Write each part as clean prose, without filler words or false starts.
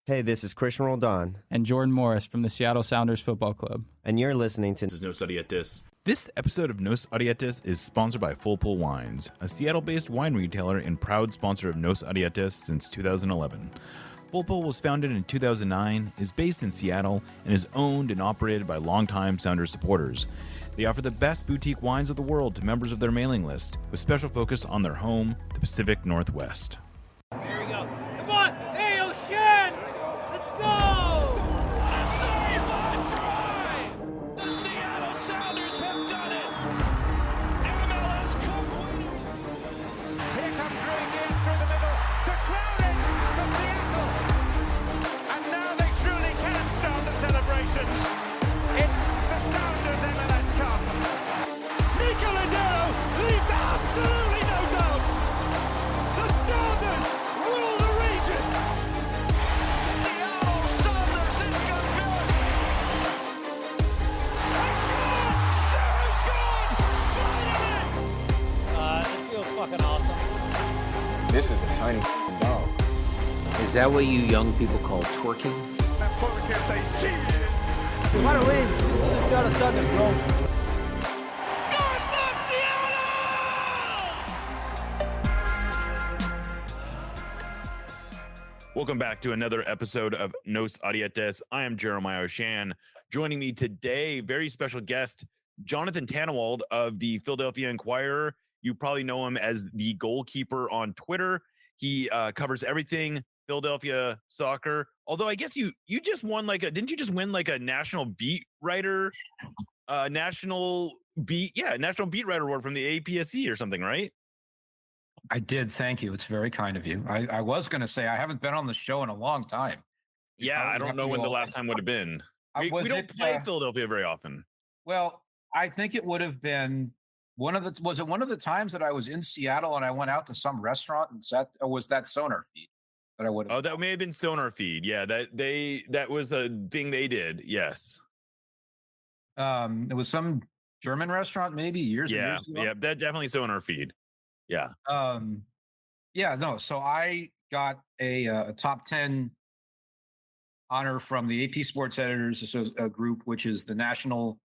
Hey, this is Christian Roldan, and Jordan Morris from the Seattle Sounders Football Club. and you're listening to This is Nos Odietis. This episode of Nos Odietis is sponsored by Full Pull Wines, a Seattle-based wine retailer and proud sponsor of Nos Odietis since 2011. Full Pull was founded in 2009, is based in Seattle, and is owned and operated by longtime Sounders supporters. They offer the best boutique wines of the world to members of their mailing list, with special focus on their home, the Pacific Northwest. Here we go. Come on! Hey, O'Shan! Let's go! Save by Fry! The Seattle Sounders have done it! MLS Cup winners! Here comes Ray Gibbs through the middle to crown it for Seattle! And now they truly can start the celebrations. It's the Sounders MLS Cup. Nicoladero leaves absolutely no doubt! The Sounders rule the region! Seattle Sounders is going good! They've scored! They've scored! Finally! This feels fucking awesome. This is a tiny dog. Is that what you young people call twerking? And Porter says cheated. We want to win. This is the Seattle Sounders, bro. Welcome back to another episode of Nos Odietis. I am Jeremiah O'Shan. Joining me today, very special guest, Jonathan Tannenwald of the Philadephia Inquirer. You probably know him as the goalkeeper on Twitter. He covers everything Philadelphia soccer. Although I guess you just won didn't you just win like a national beat writer, national beat writer award from the APSC or something, right? I did. Thank you. It's very kind of you. I was going to say I haven't been on the show in a long time. Yeah, I don't know when the last time would have been. We don't play Philadelphia very often. Well, I think it would have been one of the times that I was in Seattle and I went out to some restaurant and sat, or was that Sonar feed that I would have? Oh, that may have been Sonar feed. Yeah, that was a thing they did. Yes. It was some German restaurant, maybe years and years ago. Yeah, that definitely Sonar feed. Yeah. So I got a top 10 honor from the AP Sports Editors group, which is the national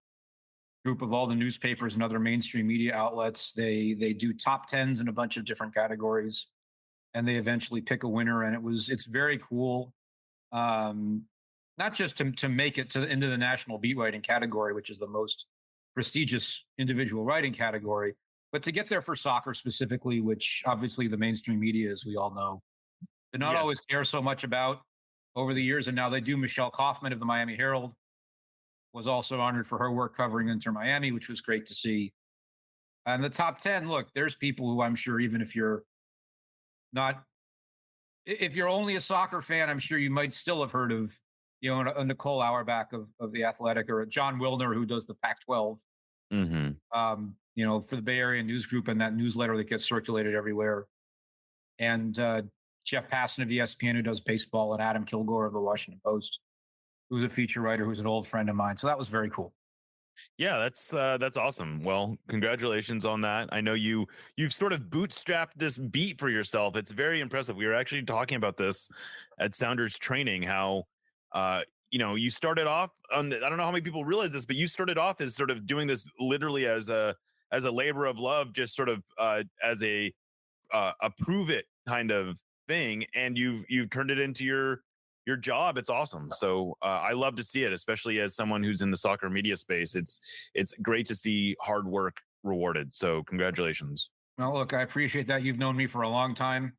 group of all the newspapers and other mainstream media outlets. They do top 10s in a bunch of different categories, and they eventually pick a winner. And it's very cool. Not just to make it into the national beat writing category, which is the most prestigious individual writing category, but to get there for soccer specifically, which obviously the mainstream media, as we all know, did not always care so much about over the years. And now they do. Michelle Kaufman of the Miami Herald was also honored for her work covering Inter Miami, which was great to see. And the top 10, look, there's people who I'm sure, even if you're only a soccer fan, I'm sure you might still have heard of, a Nicole Auerbach of The Athletic, or a John Wilner who does the Pac-12. For the Bay Area News Group and that newsletter that gets circulated everywhere. And Jeff Passan of ESPN, who does baseball, and Adam Kilgore of the Washington Post, who's a feature writer, who's an old friend of mine. So that was very cool. Yeah, that's awesome. Well, congratulations on that. I know you've sort of bootstrapped this beat for yourself. It's very impressive. We were actually talking about this at Sounders training, how you started off on I don't know how many people realize this, but you started off as sort of doing this literally as a labor of love, just sort of as a prove it kind of thing, and you've turned it into your job. It's awesome. So I love to see it, especially as someone who's in the soccer media space. It's great to see hard work rewarded. So congratulations. Well, look, I appreciate that. You've known me for a long time.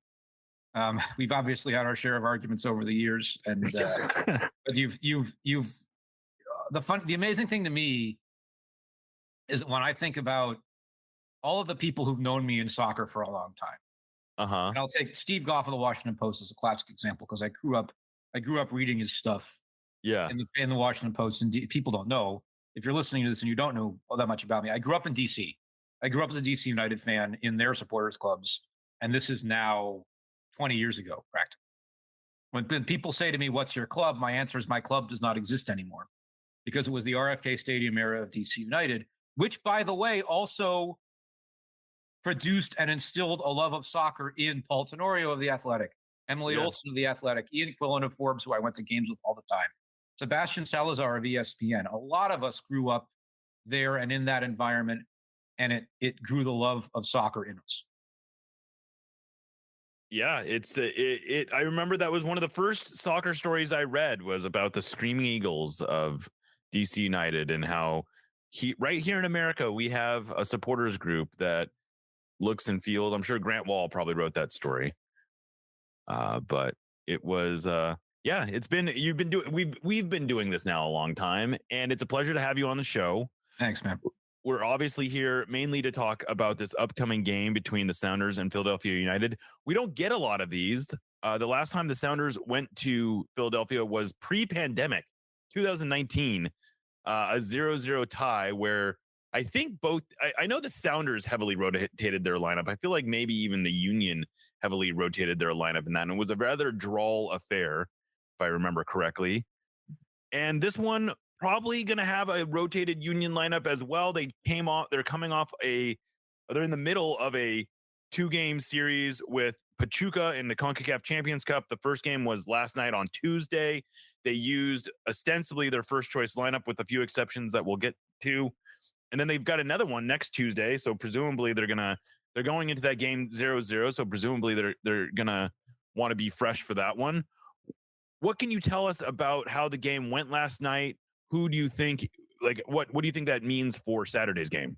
We've obviously had our share of arguments over the years, and but the amazing thing to me is when I think about all of the people who've known me in soccer for a long time. And I'll take Steve Goff of the Washington Post as a classic example, because I grew up reading his stuff. Yeah. In the Washington Post, and people don't know, if you're listening to this and you don't know all that much about me, I grew up in DC. I grew up as a DC United fan in their supporters clubs, and this is now 20 years ago, practically. When people say to me, "What's your club?" my answer is my club does not exist anymore, because it was the RFK Stadium era of DC United, which, by the way, also produced and instilled a love of soccer in Paul Tenorio of The Athletic, Emily Yeah. Olson of The Athletic, Ian Quillen of Forbes, who I went to games with all the time, Sebastian Salazar of ESPN. A lot of us grew up there and in that environment, and it grew the love of soccer in us. Yeah, I remember that was one of the first soccer stories I read was about the Screaming Eagles of DC United and how right here in America we have a supporters group that looks and feels. I'm sure Grant Wall probably wrote that story. But it was yeah, we've been doing this now a long time, and it's a pleasure to have you on the show. Thanks, man. We're obviously here mainly to talk about this upcoming game between the Sounders and Philadelphia United. We don't get a lot of these. The last time the Sounders went to Philadelphia was pre-pandemic, 2019, a 0-0 tie where I think I know the Sounders heavily rotated their lineup. I feel like maybe even the Union heavily rotated their lineup in that. And it was a rather droll affair, if I remember correctly. And this one probably going to have a rotated Union lineup as well. They're in the middle of a 2-game series with Pachuca in the CONCACAF Champions Cup. The first game was last night on Tuesday. They used ostensibly their first choice lineup with a few exceptions that we'll get to. And then they've got another one next Tuesday. So presumably they're going into that game 0-0. So presumably they're going to want to be fresh for that one. What can you tell us about how the game went last night? Who do you think, what do you think that means for Saturday's game?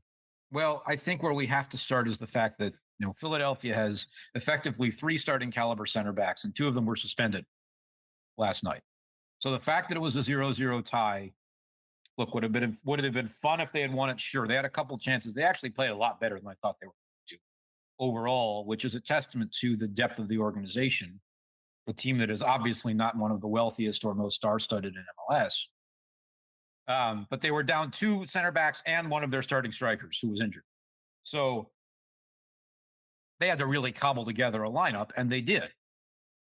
Well, I think where we have to start is the fact that, Philadelphia has effectively 3 starting caliber center backs, and 2 of them were suspended last night. So the fact that it was a 0-0 tie, look, would it have been fun if they had won it? Sure. They had a couple chances. They actually played a lot better than I thought they were going to overall, which is a testament to the depth of the organization. A team that is obviously not one of the wealthiest or most star-studded in MLS. But they were down 2 center backs and one of their starting strikers who was injured. So they had to really cobble together a lineup, and they did.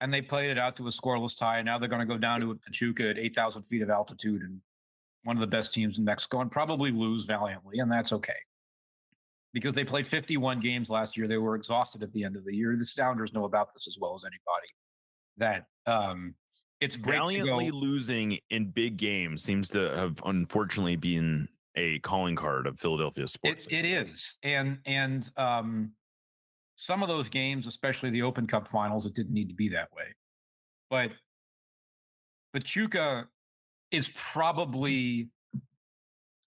And they played it out to a scoreless tie. And now they're going to go down to Pachuca at 8,000 feet of altitude and one of the best teams in Mexico and probably lose valiantly. And that's okay. Because they played 51 games last year. They were exhausted at the end of the year. The Sounders know about this as well as anybody. That it's great Valiantly to go. Losing in big games seems to have unfortunately been a calling card of Philadelphia sports. It is. And some of those games, especially the Open Cup finals, it didn't need to be that way. But Pachuca is probably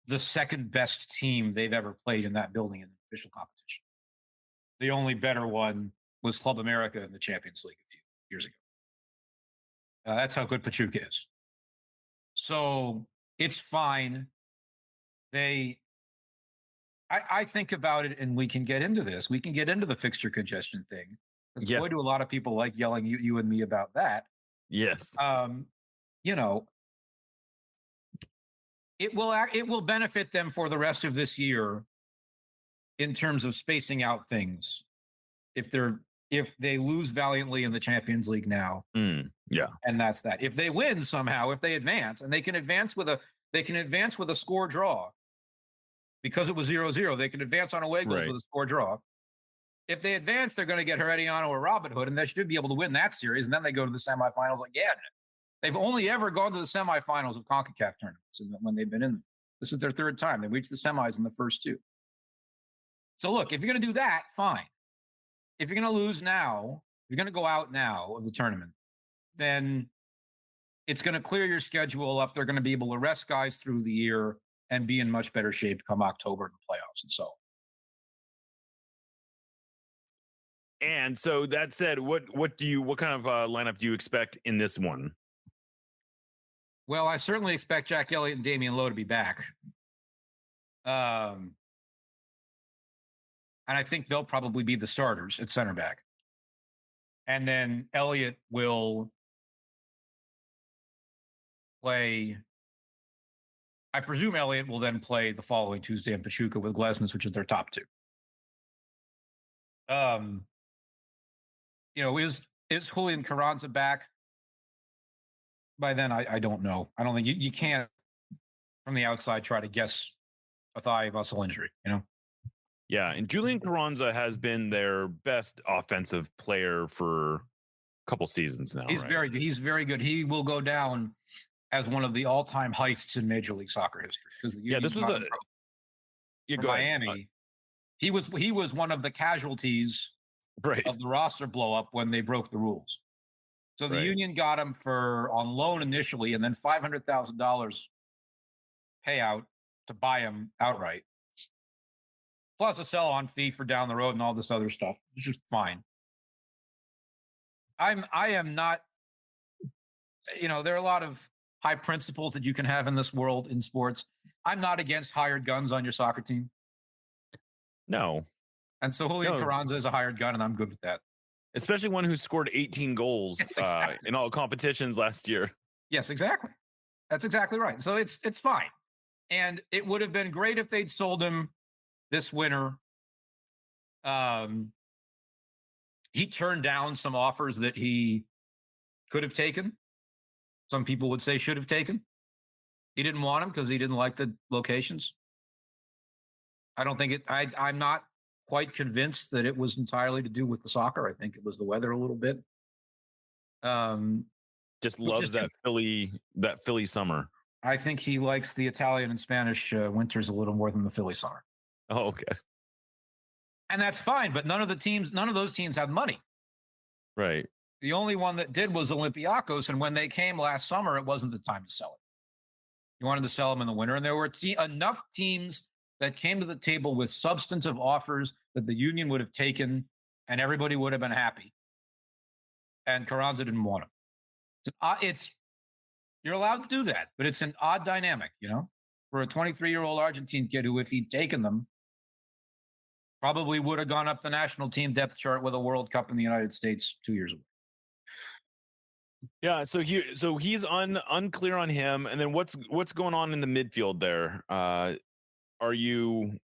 the second best team they've ever played in that building in the official competition. The only better one was Club America in the Champions League a few years ago. That's how good Pachuca is. So it's fine. I think about it, and we can get into this. We can get into the fixture congestion thing. Yeah. Boy, do a lot of people like yelling at you and me about that. Yes. It will benefit them for the rest of this year in terms of spacing out things. If they lose valiantly in the Champions League now, yeah, and that's that. If they win somehow, if they advance, and they can advance with a score draw, because it was 0-0, they can advance on away goals with a score draw. If they advance, they're going to get Herediano or Robin Hood, and they should be able to win that series, and then they go to the semifinals again. They've only ever gone to the semifinals of CONCACAF tournaments when they've been in them. This is their 3rd time. They reached the semis in the first 2. So look, if you're going to do that, fine. If you're going to lose now, you're going to go out now of the tournament, then it's going to clear your schedule up. They're going to be able to rest guys through the year and be in much better shape come October in the playoffs and so on. And so that said, what kind of lineup do you expect in this one? Well, I certainly expect Jack Elliott and Damian Lowe to be back. And I think they'll probably be the starters at center back. And then Elliott will play. I presume Elliott will then play the following Tuesday in Pachuca with Glesnes, which is their top 2. Is Julian Carranza back by then? I don't know. I don't think you can't from the outside try to guess a thigh muscle injury, Yeah, and Julian Carranza has been their best offensive player for couple seasons now. He's right? very good. He's very good. He will go down as one of the all-time heists in Major League Soccer history because the Yeah, this was Union for go ahead. Miami. He was one of the casualties Right. of the roster blow up when they broke the rules. So the Right. Union got him on loan initially, and then $500,000 payout to buy him outright, plus a sell-on fee for down the road and all this other stuff. It's just fine. I am not. There are a lot of high principles that you can have in this world in sports. I'm not against hired guns on your soccer team. No. And so Julian No. Carranza is a hired gun, and I'm good with that. Especially one who scored 18 goals Yes, exactly. in all competitions last year. Yes, exactly. That's exactly right. So it's fine. And it would have been great if they'd sold him this winter. He turned down some offers that he could have taken. Some people would say should have taken. He didn't want him because he didn't like the locations. I don't think I'm not quite convinced that it was entirely to do with the soccer. I think it was the weather a little bit. Just loves that Philly summer. I think he likes the Italian and Spanish winters a little more than the Philly summer. Oh, okay. And that's fine, but none of those teams have money. Right. The only one that did was Olympiacos, and when they came last summer, it wasn't the time to sell it. You wanted to sell them in the winter, and there were enough teams that came to the table with substantive offers that the Union would have taken, and everybody would have been happy. And Carranza didn't want him. You're allowed to do that, but it's an odd dynamic, for a 23-year-old Argentine kid who, if he'd taken them, probably would have gone up the national team depth chart with a World Cup in the United States 2 years ago. Yeah, so he's unclear on him, and then what's going on in the midfield there? Are you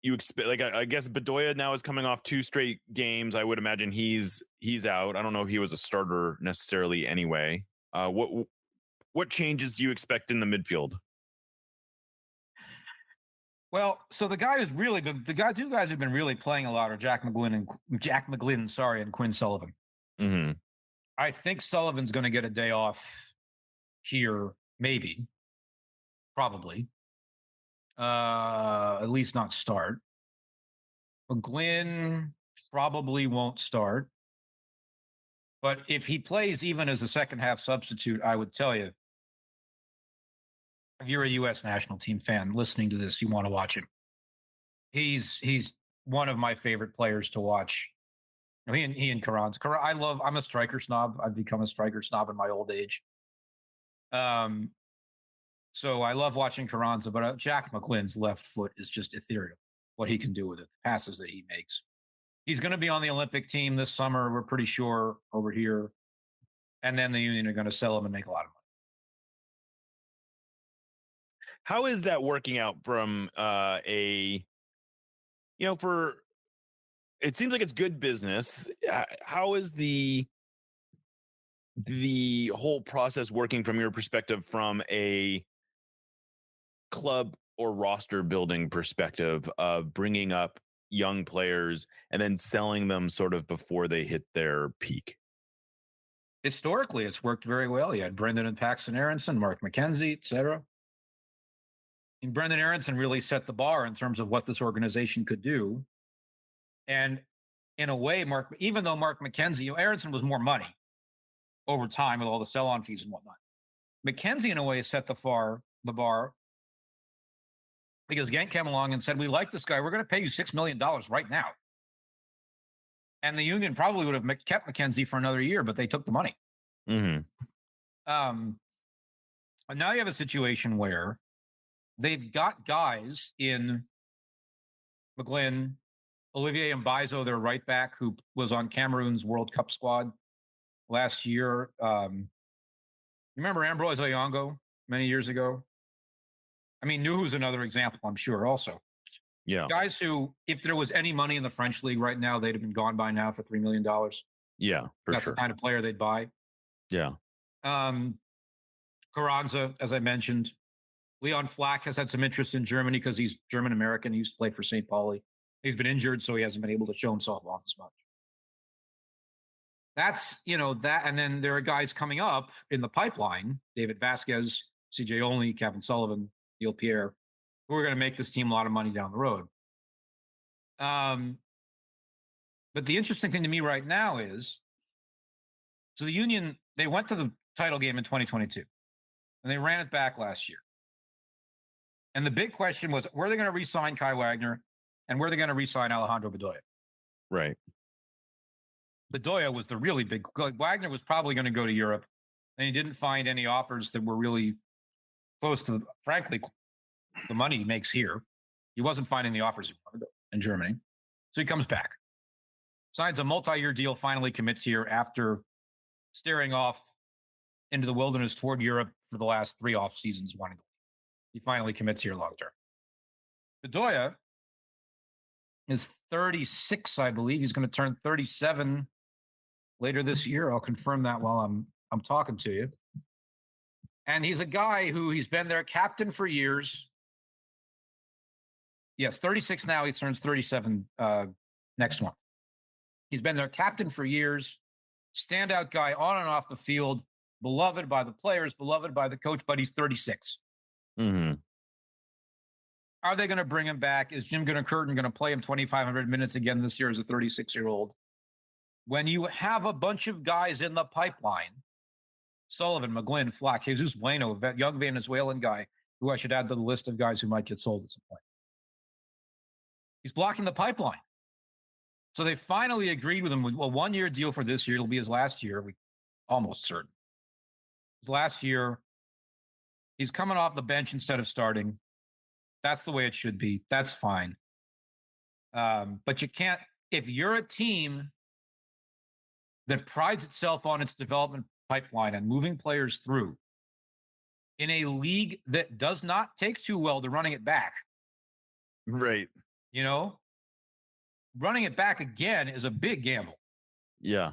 expect, like, I guess Bedoya now is coming off 2 straight games. I would imagine he's out. I don't know if he was a starter necessarily anyway. What changes do you expect in the midfield? Well, so two guys who've been really playing a lot are Jack McGlynn, and Quinn Sullivan. Mm-hmm. I think Sullivan's going to get a day off here, maybe, probably. At least not start. McGlynn probably won't start. But if he plays even as a second half substitute, I would tell you, if you're a U.S. national team fan listening to this, you want to watch him. He's one of my favorite players to watch. He and Carranza. I'm a striker snob. I've become a striker snob in my old age. So I love watching Carranza, but Jack McGlynn's left foot is just ethereal. What he can do with it, the passes that he makes. He's going to be on the Olympic team this summer. We're pretty sure over here. And then the Union are going to sell him and make a lot of money. How is that working out from it seems like it's good business. How is the whole process working from your perspective, from a club or roster building perspective of bringing up young players and then selling them sort of before they hit their peak? Historically, it's worked very well. You had Brendan and Paxton Aronson, Mark McKenzie, etc. And Brendan Aronson really set the bar in terms of what this organization could do. And in a way, even though Mark McKenzie, Aronson was more money over time with all the sell-on fees and whatnot. McKenzie, in a way, set the bar, because Genk came along and said, "We like this guy. We're going to pay you $6 million right now." And the Union probably would have kept McKenzie for another year, but they took the money. Mm-hmm. And now you have a situation where they've got guys in McGlynn, Olivier Mbaizo, their right back, who was on Cameroon's World Cup squad last year. You remember Ambroise Oyongo many years ago? I mean, Nuhu's another example, I'm sure, also. Yeah. Guys who, if there was any money in the French league right now, they'd have been gone by now for $3 million. Yeah, for That's sure. the kind of player they'd buy. Yeah. Carranza, as I mentioned. Leon Flack has had some interest in Germany because he's German-American. He used to play for St. Pauli. He's been injured, so he hasn't been able to show himself off as much. that's, that. And then there are guys coming up in the pipeline, David Vasquez, CJ Only, Kevin Sullivan, Neil Pierre, who are going to make this team a lot of money down the road. But the interesting thing to me right now is, so the Union, they went to the title game in 2022 and they ran it back last year. And the big question was, were they going to re-sign Kai Wagner and were they going to re-sign Alejandro Bedoya? Right. Bedoya was the really big. Wagner was probably going to go to Europe, and he didn't find any offers that were really close to, frankly, the money he makes here. He wasn't finding the offers he wanted in Germany. So he comes back, signs a multi-year deal, finally commits here after staring off into the wilderness toward Europe for the last 3 off seasons wanting to. He finally commits here long term. Bedoya is 36, I believe. He's going to turn 37 later this year. I'll confirm that while I'm talking to you. And he's a guy who he's been their captain for years. Yes, 36 now. He turns 37 next month. He's been their captain for years. Standout guy on and off the field. Beloved by the players, beloved by the coach, but he's 36. Mm-hmm. Are they going to bring him back? Is Jim Curtin going to play him 2,500 minutes again this year as a 36-year-old? When you have a bunch of guys in the pipeline, Sullivan, McGlynn, Flack, Jesus Bueno, a young Venezuelan guy who I should add to the list of guys who might get sold at some point. He's blocking the pipeline. So they finally agreed with him with a 1-year deal for this year. It'll be his last year. We almost certain. His last year. He's coming off the bench instead of starting. That's the way it should be. That's fine. But you can't, if you're a team that prides itself on its development pipeline and moving players through in a league that does not take too well to running it back. Right. Running it back again is a big gamble. Yeah.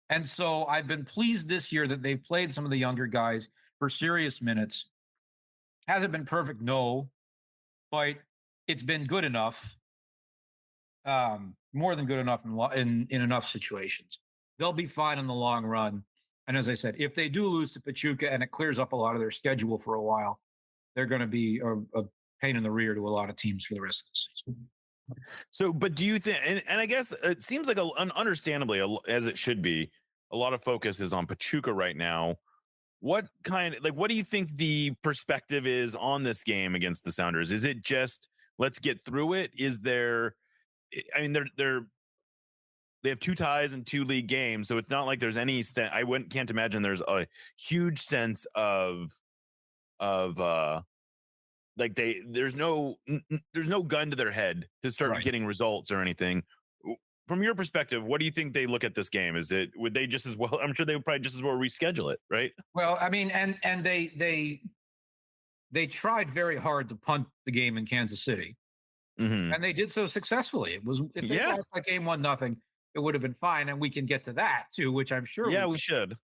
And so I've been pleased this year that they've played some of the younger guys for serious minutes. Has it been perfect? No, but it's been good enough, more than good enough in enough situations. They'll be fine in the long run. And as I said, if they do lose to Pachuca and it clears up a lot of their schedule for a while, they're going to be a pain in the rear to a lot of teams for the rest of the season. So, but do you think, and I guess it seems like understandably, as it should be, a lot of focus is on Pachuca right now. What do you think the perspective is on this game against the Sounders? Is it just, let's get through it? Is there, I mean, they have 2 ties and 2 league games. So it's not like there's any sense. Can't imagine there's a huge sense of like there's no gun to their head to start getting results or anything. From your perspective, what do you think they look at this game? Would they just as well? I'm sure they would probably just as well reschedule it, right? Well, I mean, and they tried very hard to punt the game in Kansas City, and they did so successfully. It was, if they lost that game 1-0, it would have been fine, and we can get to that too, which I'm sure. Yeah, we should,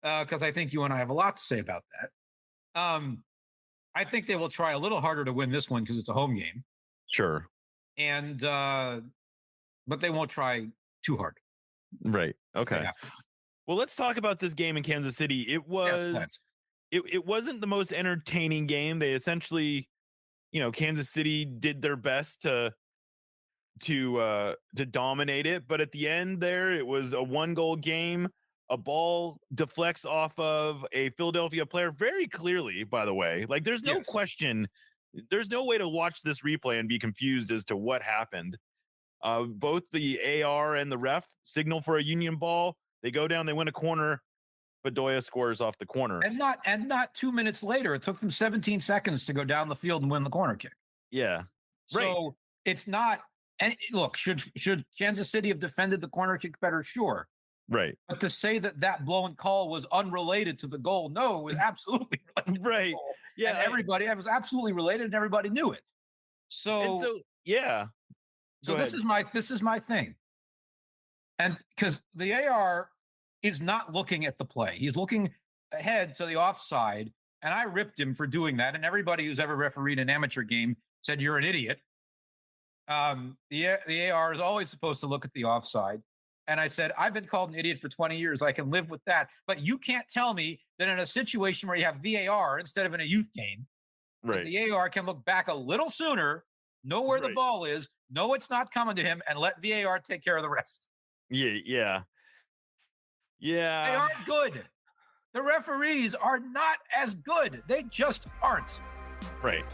because I think you and I have a lot to say about that. I think they will try a little harder to win this one because it's a home game. Sure, and but they won't try too hard. Right. Okay. Well, let's talk about this game in Kansas City. It was, it wasn't the most entertaining game. They essentially, Kansas City did their best to dominate it, but at the end there, it was a 1-goal game. A ball deflects off of a Philadelphia player very clearly, by the way. Like, there's no question. There's no way to watch this replay and be confused as to what happened. Both the AR and the ref signal for a Union ball. They go down, they win a corner. Bedoya scores off the corner. And not 2 minutes later, it took them 17 seconds to go down the field and win the corner kick. Yeah. So it's not, and look, should Kansas City have defended the corner kick better? Sure. Right. But to say that blown call was unrelated to the goal, no, it was absolutely right. Yeah. And it was absolutely related and everybody knew it. So yeah. So this is my thing. And because the AR is not looking at the play. He's looking ahead to the offside. And I ripped him for doing that. And everybody who's ever refereed an amateur game said, you're an idiot. The AR is always supposed to look at the offside. And I said, I've been called an idiot for 20 years. I can live with that. But you can't tell me that in a situation where you have VAR instead of in a youth game, that the AR can look back a little sooner, know where the ball is, know it's not coming to him, and let VAR take care of the rest. Yeah. They aren't good. The referees are not as good. They just aren't. Right.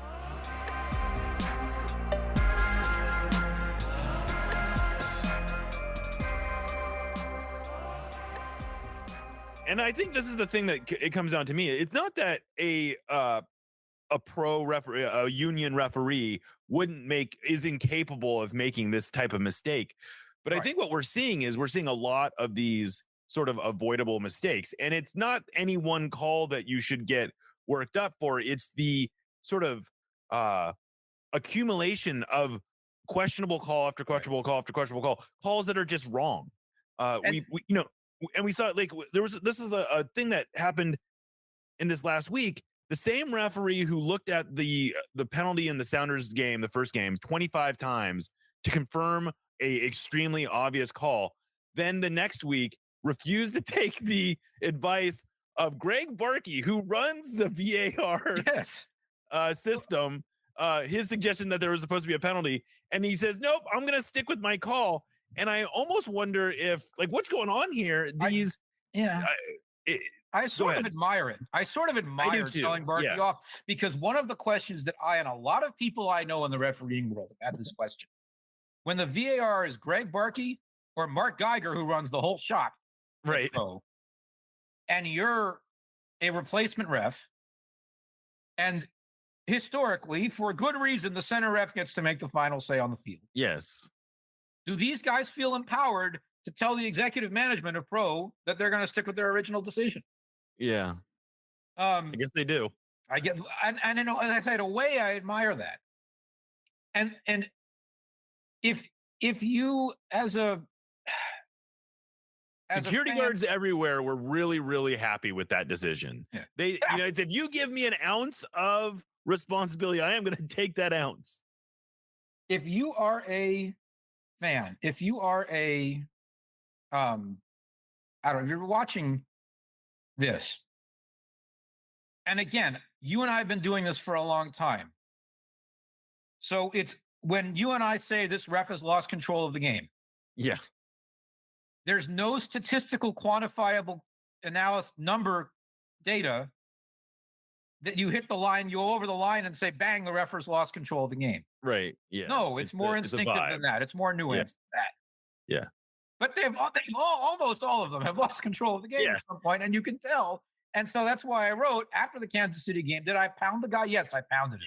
And I think this is the thing that it comes down to me. It's not that a pro referee, a union referee is incapable of making this type of mistake. But I think what we're seeing is we're seeing a lot of these sort of avoidable mistakes. And it's not any one call that you should get worked up for. It's the sort of accumulation of questionable call after questionable call after questionable calls that are just wrong. We saw it, like this is a thing that happened in this last week. The same referee who looked at the penalty in the Sounders game, the first game, 25 times to confirm a extremely obvious call, then the next week refused to take the advice of Greg Barkey, who runs the VAR system, his suggestion that there was supposed to be a penalty, and he says, nope, I'm going to stick with my call. And I almost wonder if, like, what's going on here? I sort of admire it. I sort of admire telling Barkey off, because one of the questions that I and a lot of people I know in the refereeing world have had this question. When the VAR is Greg Barkey or Mark Geiger, who runs the whole shop, right? And you're a replacement ref, and historically, for good reason, the center ref gets to make the final say on the field. Yes. Do these guys feel empowered to tell the executive management of Pro that they're going to stick with their original decision? Yeah. I guess they do. I get, and you know, as I said, in a way, I admire that. And if you as a security guards everywhere were really, really happy with that decision. Yeah. If you give me an ounce of responsibility, I am going to take that ounce. If you are a fan, if you are a, I don't know, if you're watching this, and again, you and I have been doing this for a long time. So it's when you and I say this ref has lost control of the game. Yeah. There's no statistical quantifiable analysis number data that you hit the line, you go over the line and say, bang, the referee's lost control of the game. Right. Yeah. No, it's more instinctive than that. It's more nuanced than that. Yeah. But almost all of them have lost control of the game at some point, and you can tell. And so that's why I wrote, after the Kansas City game, did I pound the guy? Yes, I pounded it.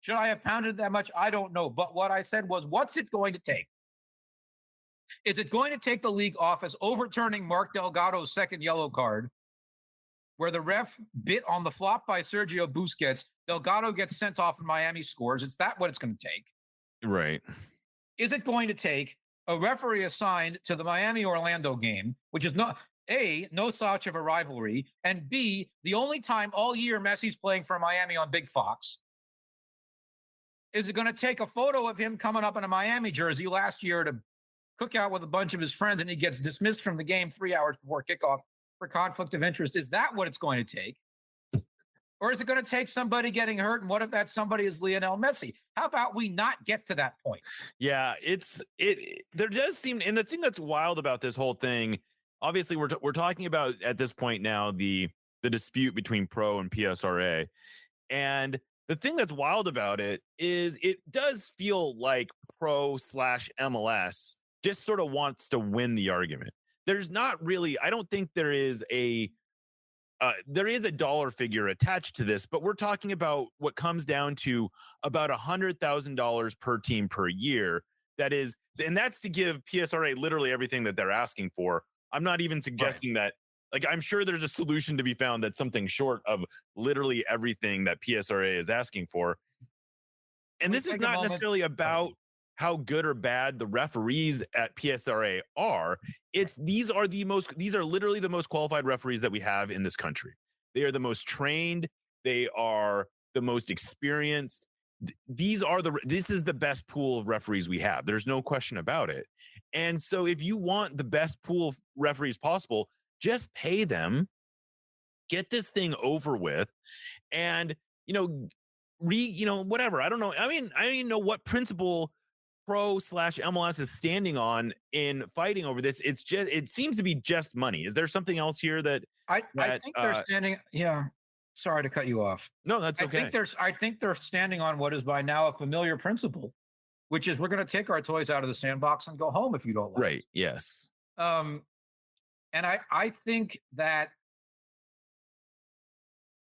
Should I have pounded that much? I don't know. But what I said was, what's it going to take? Is it going to take the league office overturning Mark Delgado's second yellow card, where the ref bit on the flop by Sergio Busquets? Delgado gets sent off and Miami scores. Is that what it's going to take? Right. Is it going to take a referee assigned to the Miami-Orlando game, which is not, A, no such of a rivalry, and B, the only time all year Messi's playing for Miami on Big Fox? Is it going to take a photo of him coming up in a Miami jersey last year to cook out with a bunch of his friends, and he gets dismissed from the game 3 hours before kickoff for conflict of interest? Is that what it's going to take? Or is it going to take somebody getting hurt? And what if that somebody is Lionel Messi? How about we not get to that point? Yeah, there does seem, and the thing that's wild about this whole thing, obviously we're talking about at this point now the dispute between Pro and PSRA. And the thing that's wild about it is it does feel like Pro/MLS just sort of wants to win the argument. There's not really, I don't think there is a dollar figure attached to this, but we're talking about what comes down to about $100,000 per team per year. That is, and that's to give PSRA literally everything that they're asking for. I'm not even suggesting that, like, I'm sure there's a solution to be found that's something short of literally everything that PSRA is asking for. And this is not necessarily about how good or bad the referees at PSRA are. These are literally the most qualified referees that we have in this country. They are the most trained. They are the most experienced. this is the best pool of referees we have. There's no question about it. And so if you want the best pool of referees possible, just pay them, get this thing over with, and whatever. I don't know. I mean, I don't even know what principle Pro/MLS is standing on in fighting over this. It seems to be just money. Is there something else here that I think they're standing? Yeah. Sorry to cut you off. No, that's okay. I think they're standing on what is by now a familiar principle, which is we're going to take our toys out of the sandbox and go home if you don't like right. us. Yes. And I think that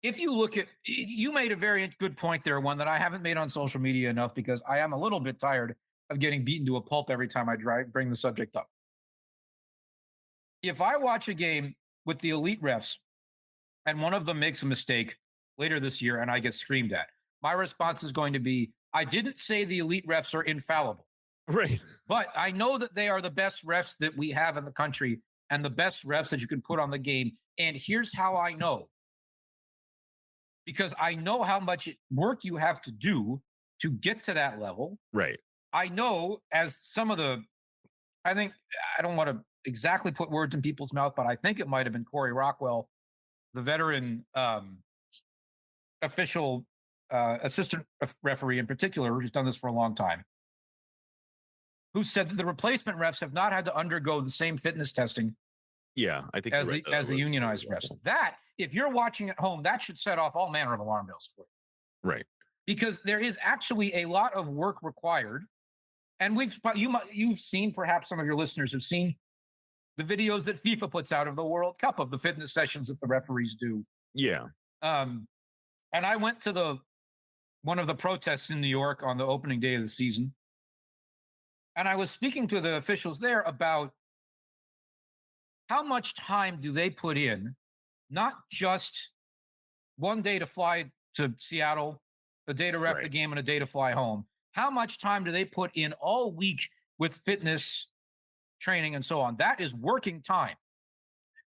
if you look at, you made a very good point there, one that I haven't made on social media enough because I am a little bit tired of getting beaten to a pulp every time I bring the subject up. If I watch a game with the elite refs and one of them makes a mistake later this year and I get screamed at, my response is going to be, I didn't say the elite refs are infallible. Right. But I know that they are the best refs that we have in the country and the best refs that you can put on the game. And here's how I know. Because I know how much work you have to do to get to that level. Right. I know as some of I don't want to exactly put words in people's mouth, but I think it might have been Corey Rockwell, the veteran official, assistant referee in particular, who's done this for a long time, who said that the replacement refs have not had to undergo the same fitness testing Yeah, I think as the unionized refs. That, if you're watching at home, that should set off all manner of alarm bells for you. Right. Because there is actually a lot of work required. And you've seen, perhaps some of your listeners have seen the videos that FIFA puts out of the World Cup of the fitness sessions that the referees do. Yeah. And I went to one of the protests in New York on the opening day of the season. And I was speaking to the officials there about how much time do they put in, not just one day to fly to Seattle, a day to ref the game, and a day to fly home. How much time do they put in all week with fitness training and so on? That is working time.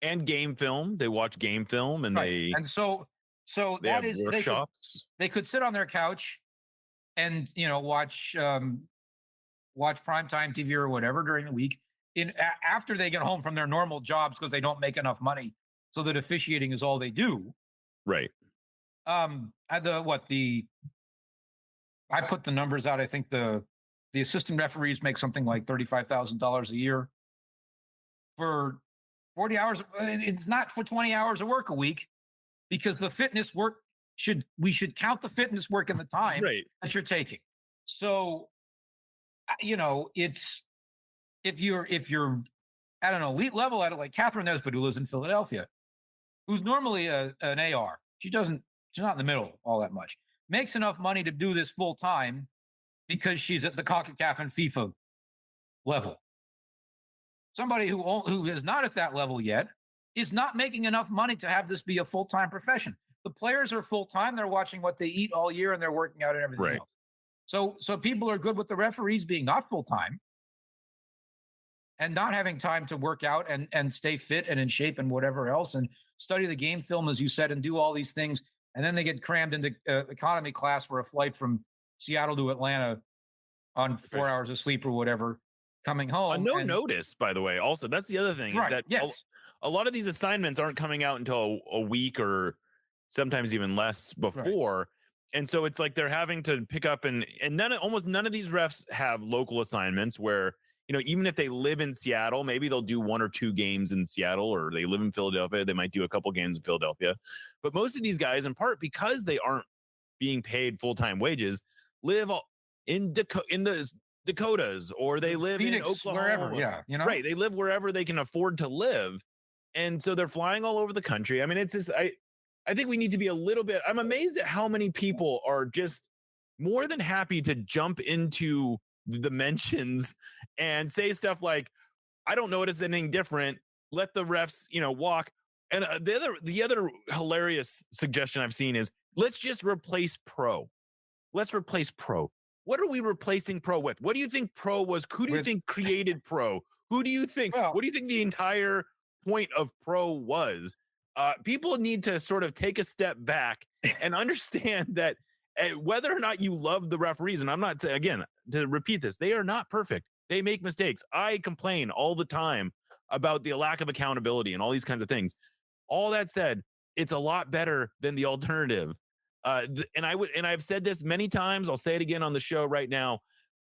And game film. They watch game film and so they that have is workshops. They could sit on their couch and watch primetime TV or whatever during the week. After they get home from their normal jobs because they don't make enough money, so that officiating is all they do. Right. I put the numbers out. I think the assistant referees make something like $35,000 a year for 40 hours. It's not for 20 hours of work a week, because the fitness work we should count the fitness work in the time that you're taking. So, it's if you're at an elite level at it, like Catherine Nesbitt, who lives in Philadelphia, who's normally an AR. She's not in the middle all that much. Makes enough money to do this full time because she's at the CONCACAF and FIFA level. Somebody who is not at that level yet is not making enough money to have this be a full-time profession. The players are full-time. They're watching what they eat all year and they're working out and everything else. So people are good with the referees being not full-time and not having time to work out and stay fit and in shape and whatever else and study the game film, as you said, and do all these things. And then they get crammed into economy class for a flight from Seattle to Atlanta on 4 hours of sleep or whatever, coming home. Notice, by the way. Also, that's the other thing. Is that a lot of these assignments aren't coming out until a week or sometimes even less before. Right. And so it's like they're having to pick up and almost none of these refs have local assignments where, even if they live in Seattle, maybe they'll do 1 or 2 games in Seattle, or they live in Philadelphia, they might do a couple games in Philadelphia. But most of these guys, in part because they aren't being paid full-time wages, live in the Dakotas, or they live Phoenix, in Oklahoma, wherever. Right. They live wherever they can afford to live. And so they're flying all over the country. I mean, it's just, I think we need to be a little bit, I'm amazed at how many people are just more than happy to jump into the mentions and say stuff like, I don't notice anything different. Let the refs, walk. And the other hilarious suggestion I've seen is, let's just replace pro. Let's replace pro. What are we replacing pro with? What do you think pro was? Who do you think created pro? Who do you think? What do you think the entire point of pro was? People need to sort of take a step back and understand that whether or not you love the referees, and I'm not again to repeat this, they are not perfect. They make mistakes. I complain all the time about the lack of accountability and all these kinds of things. All that said, it's a lot better than the alternative. And I've said this many times. I'll say it again on the show right now.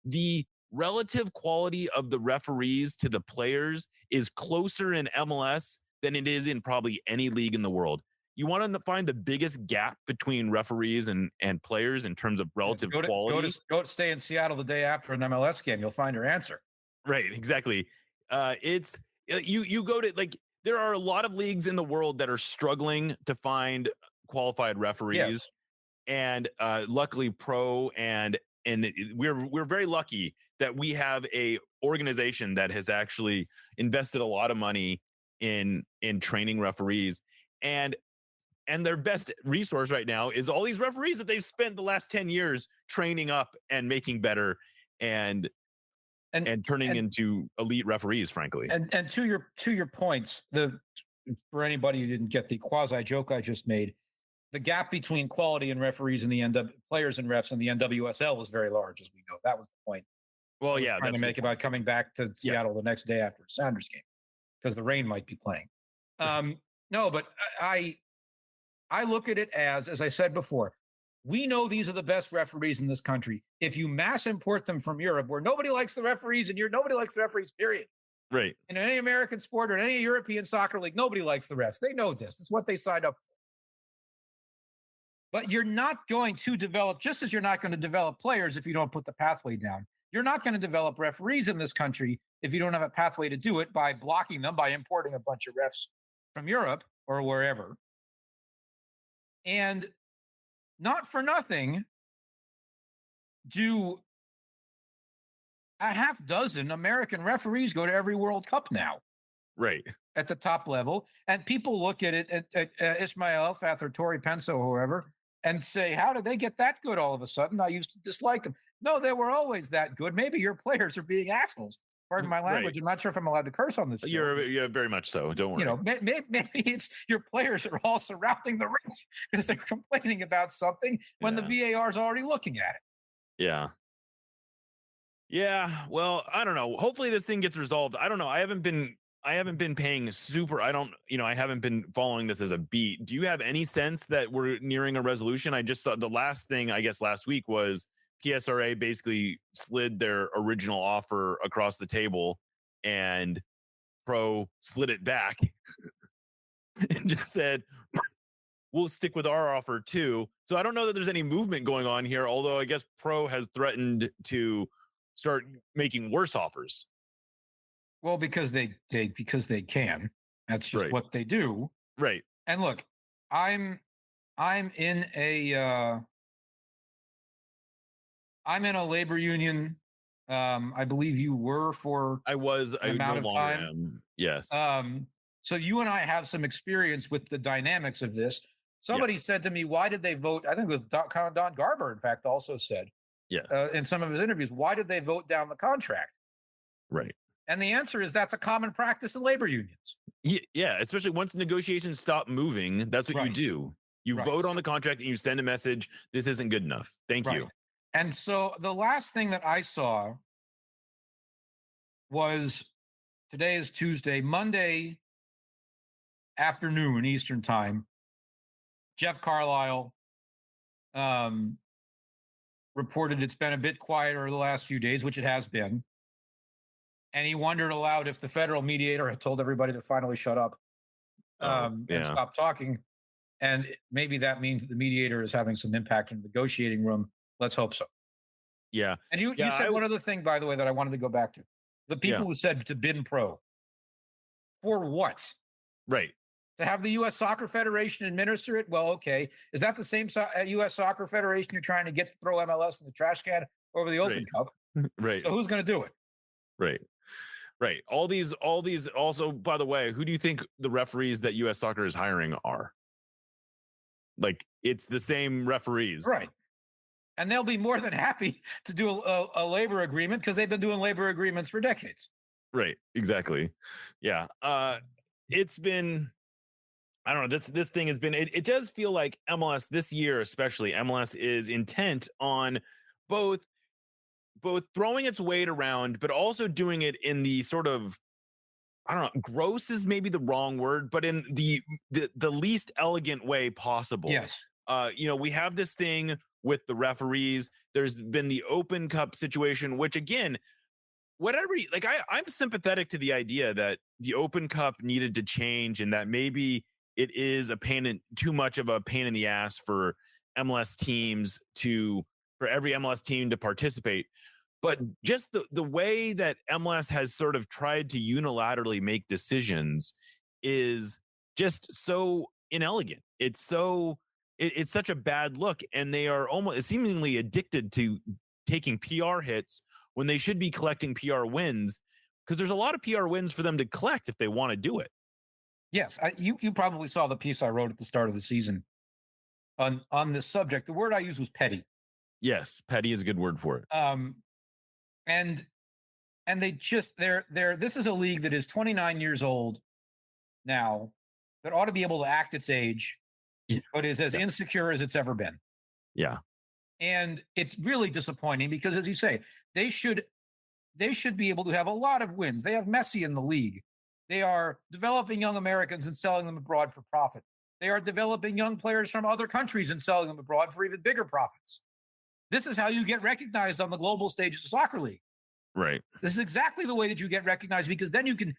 The relative quality of the referees to the players is closer in MLS than it is in probably any league in the world. You want to find the biggest gap between referees and players in terms of relative quality. Go to stay in Seattle the day after an MLS game. You'll find your answer. Right, exactly. It's you go to, like, there are a lot of leagues in the world that are struggling to find qualified referees. Yes. And luckily pro and we're very lucky that we have a organization that has actually invested a lot of money in training referees, and their best resource right now is all these referees that they've spent the last 10 years training up and making better and turning into elite referees, frankly. And to your points, for anybody who didn't get the quasi joke I just made, the gap between quality and referees and the players and refs in the NWSL was very large, as we know. That was the point. Well, yeah, trying to make about coming back to Seattle the next day after a Sounders game because the rain might be playing. No, but I look at it as I said before, we know these are the best referees in this country. If you mass import them from Europe, where nobody likes the referees and nobody likes the referees, period. Right. In any American sport or in any European soccer league, nobody likes the refs. They know this. It's what they signed up for. But you're not going to develop, just as you're not going to develop players if you don't put the pathway down. You're not going to develop referees in this country if you don't have a pathway to do it by blocking them, by importing a bunch of refs from Europe or wherever. And not for nothing, do a half dozen American referees go to every World Cup now. Right. At the top level. And people look at it at Ismail Fath or Tori Penso or whoever and say, how did they get that good all of a sudden? I used to dislike them. No, they were always that good. Maybe your players are being assholes. Pardon my language. Right. I'm not sure if I'm allowed to curse on this show. You're very much so. Don't worry. You know, maybe it's your players are all surrounding the refs because they're complaining about something when the VAR is already looking at it. Yeah. Yeah. Well, I don't know. Hopefully this thing gets resolved. I don't know. I haven't been paying super. I haven't been following this as a beat. Do you have any sense that we're nearing a resolution? I just saw the last thing, I guess, last week was PSRA basically slid their original offer across the table and Pro slid it back and just said, we'll stick with our offer too. So I don't know that there's any movement going on here, although I guess Pro has threatened to start making worse offers. Well, because they can. That's just what they do. Right. And look, I'm in a labor union. I believe you were for I was an amount of time. Am. Yes. So you and I have some experience with the dynamics of this. Somebody said to me, why did they vote? I think it was Don Garber, in fact, also said in some of his interviews, why did they vote down the contract? Right. And the answer is that's a common practice in labor unions. Yeah, especially once negotiations stop moving, that's what you do. You vote on the contract and you send a message, this isn't good enough. Thank you. And so the last thing that I saw was, today is Tuesday, Monday afternoon Eastern time, Jeff Carlisle reported it's been a bit quieter the last few days, which it has been. And he wondered aloud if the federal mediator had told everybody to finally shut up and stop talking. And maybe that means that the mediator is having some impact in the negotiating room. Let's hope so. Yeah. And you said one other thing, by the way, that I wanted to go back to. The people who said to bin Pro. For what? Right. To have the U.S. Soccer Federation administer it? Well, okay. Is that the same U.S. Soccer Federation you're trying to get to throw MLS in the trash can over the Open Cup? Right. So who's going to do it? Right. Right. All these also, by the way, who do you think the referees that U.S. Soccer is hiring are? Like, it's the same referees. Right. And they'll be more than happy to do a labor agreement because they've been doing labor agreements for decades. Right. Exactly. Yeah. It's been I don't know. This thing has been. It does feel like MLS this year, especially MLS, is intent on both throwing its weight around, but also doing it in the sort of, I don't know, gross is maybe the wrong word, but in the least elegant way possible. Yes. We have this thing with the referees. There's been the Open Cup situation, which again, I'm sympathetic to the idea that the Open Cup needed to change and that maybe it is too much of a pain in the ass for MLS teams for every MLS team to participate. But just the way that MLS has sort of tried to unilaterally make decisions is just so inelegant. It's such a bad look, and they are almost seemingly addicted to taking PR hits when they should be collecting PR wins, because there's a lot of PR wins for them to collect if they want to do it. Yes, you probably saw the piece I wrote at the start of the season on this subject. The word I used was petty. Yes, petty is a good word for it. And they just they're this is a league that is 29 years old now, that ought to be able to act its age, but is as insecure as it's ever been. Yeah. And it's really disappointing because, as you say, they should be able to have a lot of wins. They have Messi in the league. They are developing young Americans and selling them abroad for profit. They are developing young players from other countries and selling them abroad for even bigger profits. This is how you get recognized on the global stage of the soccer league. Right. This is exactly the way that you get recognized, because then you can.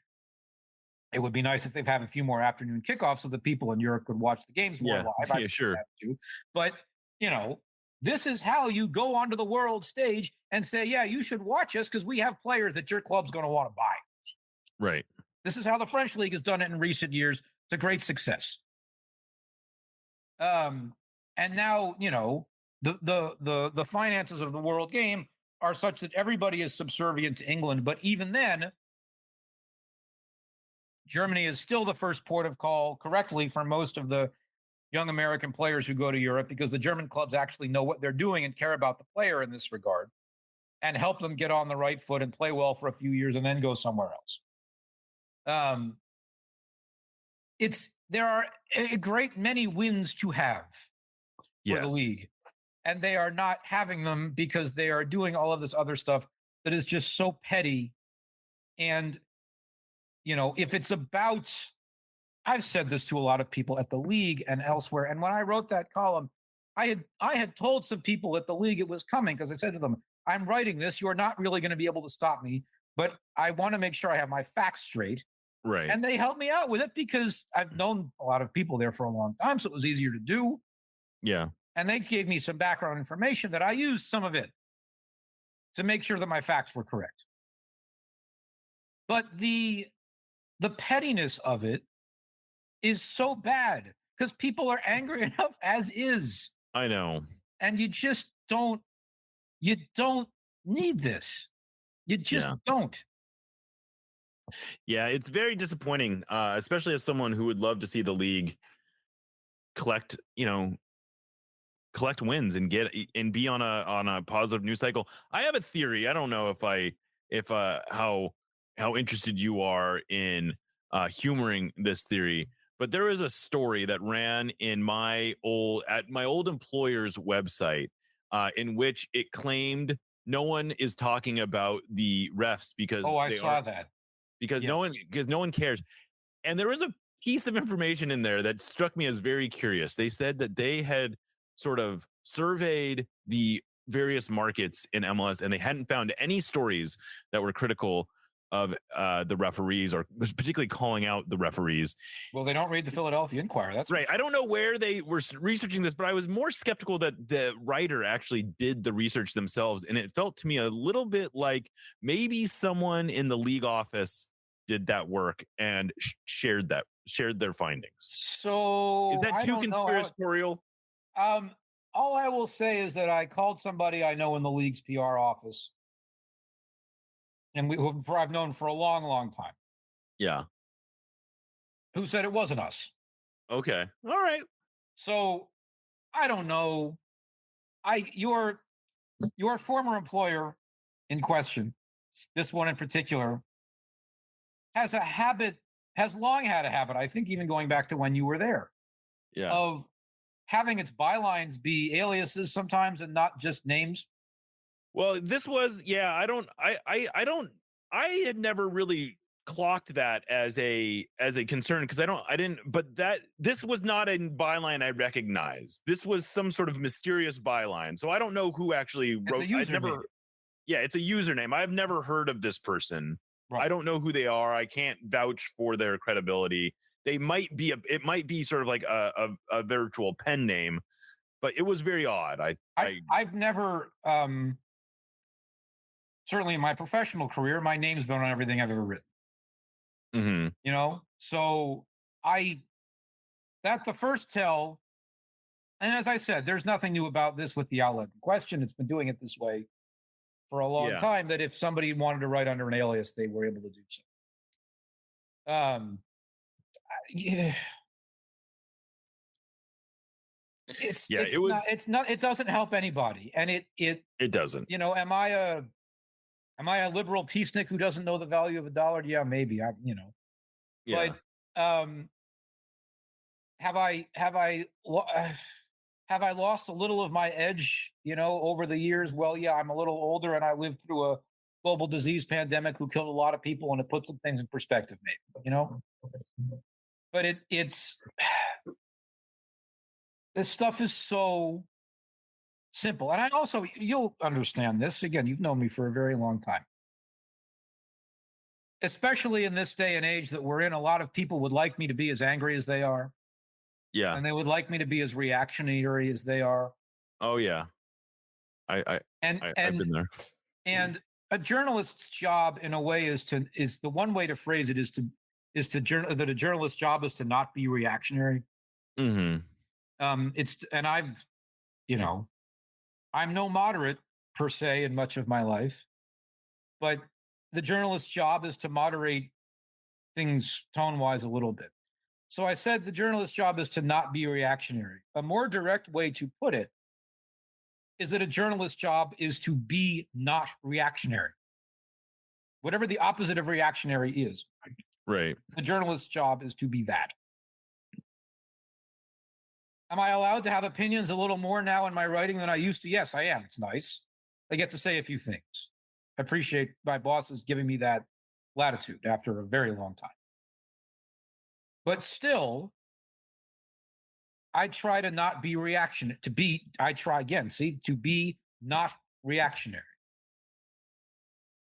It would be nice if they've had a few more afternoon kickoffs so that people in Europe could watch the games more live. Yeah, sure. But, this is how you go onto the world stage and say, yeah, you should watch us because we have players that your club's going to want to buy. Right. This is how the French league has done it in recent years. It's a great success. And now, the finances of the world game are such that everybody is subservient to England. But even then, Germany is still the first port of call, correctly, for most of the young American players who go to Europe, because the German clubs actually know what they're doing and care about the player in this regard and help them get on the right foot and play well for a few years and then go somewhere else. There are a great many wins to have for the league, and they are not having them because they are doing all of this other stuff that is just so petty. And if it's about, I've said this to a lot of people at the league and elsewhere, and when I wrote that column, I had told some people at the league it was coming, because I said to them, I'm writing this, you're not really going to be able to stop me, but I want to make sure I have my facts straight. Right. And they helped me out with it because I've known a lot of people there for a long time, so it was easier to do. Yeah. And they gave me some background information that I used some of it to make sure that my facts were correct. But the pettiness of it is so bad because people are angry enough as is. I know. And you don't need this. You just don't. Yeah, it's very disappointing, especially as someone who would love to see the league collect wins and be on a positive news cycle. I have a theory. I don't know how interested you are in humoring this theory, but there is a story that ran in my old employer's website in which it claimed no one is talking about the refs because I saw that. Because no one cares. And there was a piece of information in there that struck me as very curious. They said that they had sort of surveyed the various markets in MLS and they hadn't found any stories that were critical of the referees, or particularly calling out the referees. Well, they don't read the Philadelphia Inquirer. That's right. I don't know where they were researching this, but I was more skeptical that the writer actually did the research themselves. And it felt to me a little bit like maybe someone in the league office did that work and shared their findings. So is that too conspiratorial? All I will say is that I called somebody I know in the league's PR office, and who I've known for a long, long time. Yeah. Who said it wasn't us. Okay. All right. So I don't know. Your former employer in question, this one in particular, has a habit has long had a habit, I think even going back to when you were there, Yeah. of having its bylines be aliases sometimes and not just names. Well, this was, yeah, I had never really clocked that as a concern because I didn't, but this was not a byline I recognized. This was some sort of mysterious byline. So I don't know who actually It's a wrote. I'd never, username. yeah, it's a username. I've never heard of this person. Right. I don't know who they are. I can't vouch for their credibility. They might be it might be sort of like a virtual pen name, but it was very odd. I've never, certainly in my professional career, my name's been on everything I've ever written. Mhm. You know, so that's the first tell. And as I said, there's nothing new about this with the outlet in question. It's been doing it this way for a long Yeah. time. That if somebody wanted to write under an alias, they were able to do so. Yeah. Yeah, It's it was. not, it's not, it doesn't help anybody. And It doesn't. you know, am I a liberal peacenik who doesn't know the value of a dollar? Yeah, maybe. Yeah. But have I lost a little of my edge, over the years? Well, yeah, I'm a little older and I lived through a global disease pandemic who killed a lot of people, and it puts some things in perspective, maybe. But it's this stuff is so simple. And I also, you'll understand this. Again, you've known me for a very long time. Especially in this day and age that we're in, a lot of people would like me to be as angry as they are, Yeah. and they would like me to be as reactionary as they are. Oh yeah. And I've been there. and a journalist's job, in a way, is the one way to phrase it that a journalist's job is to not be reactionary. Mm-hmm. And I'm no moderate per se in much of my life, but the journalist's job is to moderate things tone wise a little bit. So I said the journalist's job is to not be reactionary. A more direct way to put it is that a journalist's job is to be not reactionary. Whatever the opposite of reactionary is, Right. the journalist's job is to be that. Am I allowed to have opinions a little more now in my writing than I used to? Yes, I am. It's nice. I get to say a few things. I appreciate my bosses giving me that latitude after a very long time. But still, I try to not be reactionary, to be not reactionary.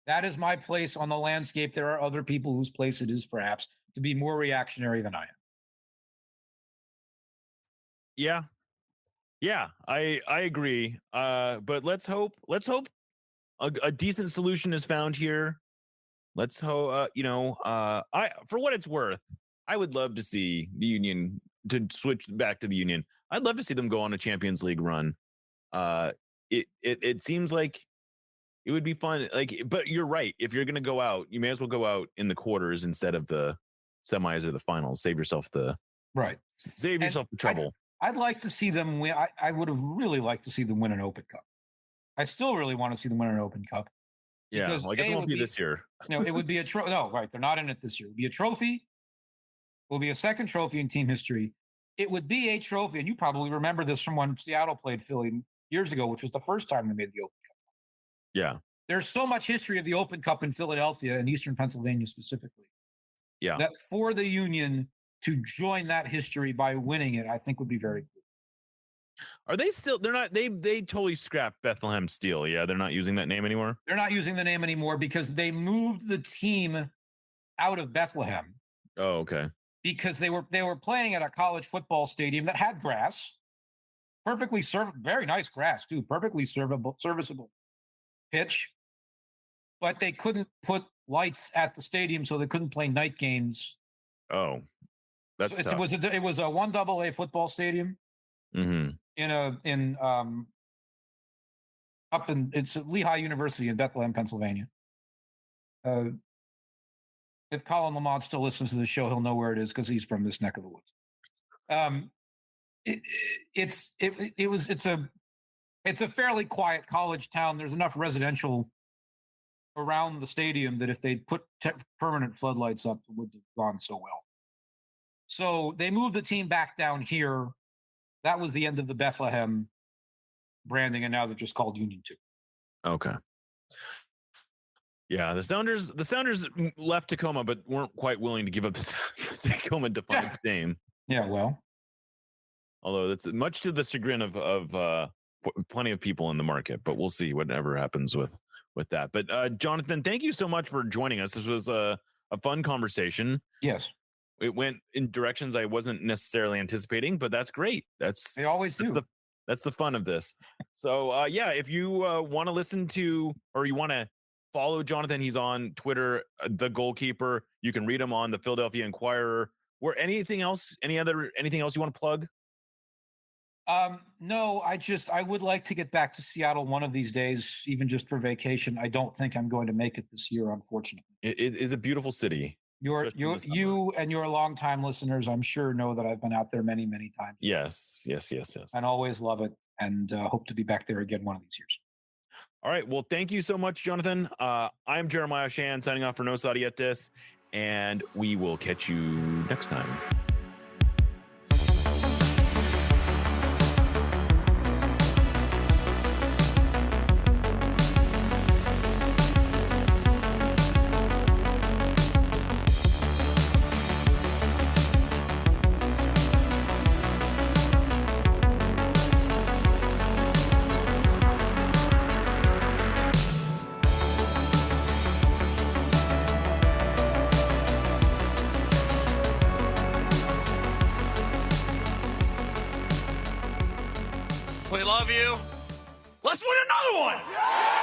That is my place on the landscape. There are other people whose place it is perhaps to be more reactionary than I am. Yeah. Yeah, I agree. But let's hope a decent solution is found here. Let's hope, I, for what it's worth, I would love to see the Union, to switch back to the Union. I'd love to see them go on a Champions League run. It seems like it would be fun. Like, but you're right. If you're going to go out, you may as well go out in the quarters instead of the semis or the finals. Save yourself the trouble. I'd like to see them win. I would have really liked to see them win an Open Cup. I still really want to see them win an Open Cup. Yeah, Because well, I guess it won't be this year. It would be a trophy. No, right. They're not in it this year. It would be a trophy. It will be a second trophy in team history. It would be a trophy. And you probably remember this from when Seattle played Philly years ago, which was the first time they made the Open Cup. Yeah. There's so much history of the Open Cup in Philadelphia and Eastern Pennsylvania specifically. Yeah. That for the Union to join that history by winning it, I think would be very cool. Are they still? They're not. They totally scrapped Bethlehem Steel. Yeah, they're not using that name anymore. They're not using the name anymore because they moved the team out of Bethlehem. Oh, okay. Because they were playing at a college football stadium that had grass, very nice grass too, perfectly serviceable pitch, but they couldn't put lights at the stadium, so they couldn't play night games. Oh, that's tough. It was a 1AA football stadium. Mm-hmm. It's at Lehigh University in Bethlehem, Pennsylvania. If Colin Lamont still listens to the show, he'll know where it is because he's from this neck of the woods. It's a fairly quiet college town. There's enough residential around the stadium that if they'd put permanent floodlights up, it would have gone so well. So they moved the team back down here. That was the end of the Bethlehem branding, and now they're just called Union 2. Okay. Yeah, the Sounders left Tacoma, but weren't quite willing to give up the Tacoma Defiance name. Yeah, well, Although that's much to the chagrin of plenty of people in the market, but we'll see whatever happens with that. But Jonathan, thank you so much for joining us. This was a fun conversation. yes, It went in directions I wasn't necessarily anticipating, but that's great. they always do. That's the fun of this. So yeah, if you want to listen to, or you want to follow Jonathan, he's on Twitter, the Goalkeeper. You can read him on the Philadelphia Inquirer. Anything else you want to plug? No, I would like to get back to Seattle one of these days, even just for vacation. I don't think I'm going to make it this year, unfortunately. It is a beautiful city. You and your longtime listeners, I'm sure, know that I've been out there many, many times. Yes. And always love it, and hope to be back there again one of these years. All right. Well, thank you so much, Jonathan. I'm Jeremiah Shan signing off for No Sadietis, and we will catch you next time. We love you. Let's win another one.